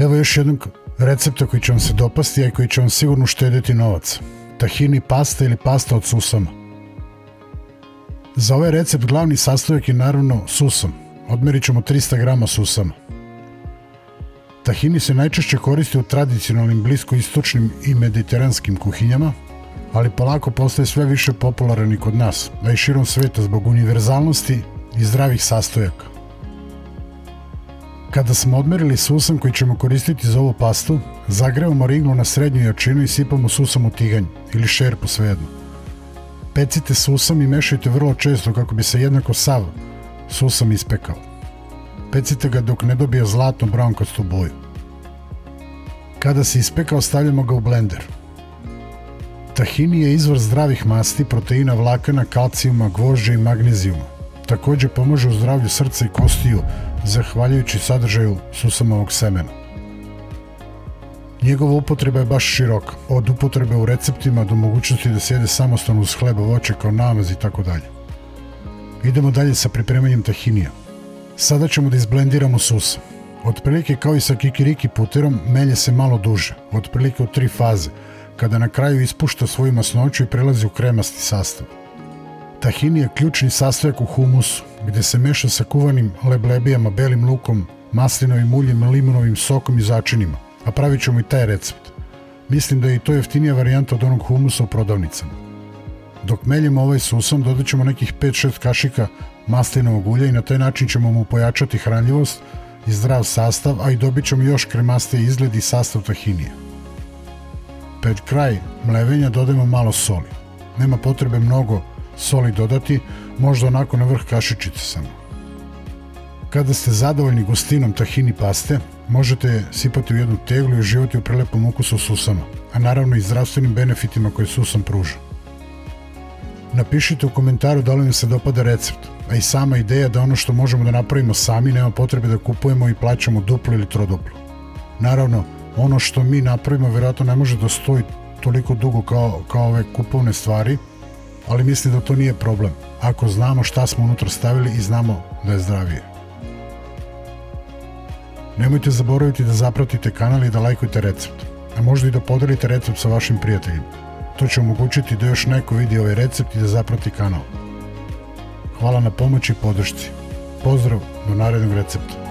Evo još jednog recepta koji će vam se dopasti, a i koji će vam sigurno uštedjeti novac. Tahini pasta ili pasta od susama. Za ovaj recept glavni sastojak je naravno susam. Odmerit ćemo 300 grama susama. Tahini se najčešće koristi u tradicionalnim bliskoistočnim i mediteranskim kuhinjama, ali polako postaje sve više popularan i kod nas, a i širom sveta zbog univerzalnosti i zdravih sastojaka. Kada smo odmerili susam koji ćemo koristiti za ovu pastu, zagrevamo ringlu na srednju jačinu i sipamo susam u tiganj ili šerpu, svejedno. Pecite susam i mešajte vrlo često kako bi se jednako sav susam ispekao. Pecite ga dok ne dobije zlatno braunkastu boju. Kada se ispekao, stavljamo ga u blender. Tahini je izvor zdravih masti, proteina, vlakana, kalcijuma, gvožđa i magnezijuma. Također pomaže u zdravlju srca i kostiju, zahvaljujući sadržaju susamovog semena. Njegova upotreba je baš široka, od upotrebe u receptima do mogućnosti da se jede samostalno uz hleba, voće kao namaz i tako dalje. Idemo dalje sa pripremanjem tahinija. Sada ćemo da izblendiramo susam. Otprilike kao i sa kikiriki puterom, melje se malo duže, otprilike u 3 faze, kada na kraju ispušta svoju masnoću i prelazi u kremasti sastav. Tahini je ključni sastojak u humusu, gdje se meša sa kuvanim leblebijama, belim lukom, maslinovim uljem, limunovim sokom i začinima, a pravit ćemo i taj recept. Mislim da je i to jeftinija varijanta od onog humusa u prodavnicama. Dok meljemo ovaj susam, dodat ćemo nekih 5-6 kašika maslinovog ulja i na taj način ćemo mu pojačati hranljivost i zdrav sastav, a i dobit ćemo još kremastiji izgled i sastav tahinija. Pred kraj mlevenja dodajemo malo soli. Nema potrebe mnogo soli dodati, možda onako na vrh kašičice samo. Kada ste zadovoljni gustinom tahini paste, možete je sipati u jednu teglu i uživati u prelepom ukusu susama, a naravno i zdravstvenim benefitima koje susam pruža. Napišite u komentaru da li vam se dopada recept, a i sama ideja da ono što možemo da napravimo sami nema potrebe da kupujemo i plaćamo duplo ili troduplo. Naravno, ono što mi napravimo vjerojatno ne može da stoji toliko dugo kao ove kupovne stvari, ali mislim da to nije problem, ako znamo šta smo unutra stavili i znamo da je zdravije. Nemojte zaboraviti da zapratite kanal i da lajkujete recept, a možda i da podelite recept sa vašim prijateljima. To će omogućiti da još neko vidi ovaj recept i da zaprati kanal. Hvala na pomoći i podršci. Pozdrav do narednog recepta.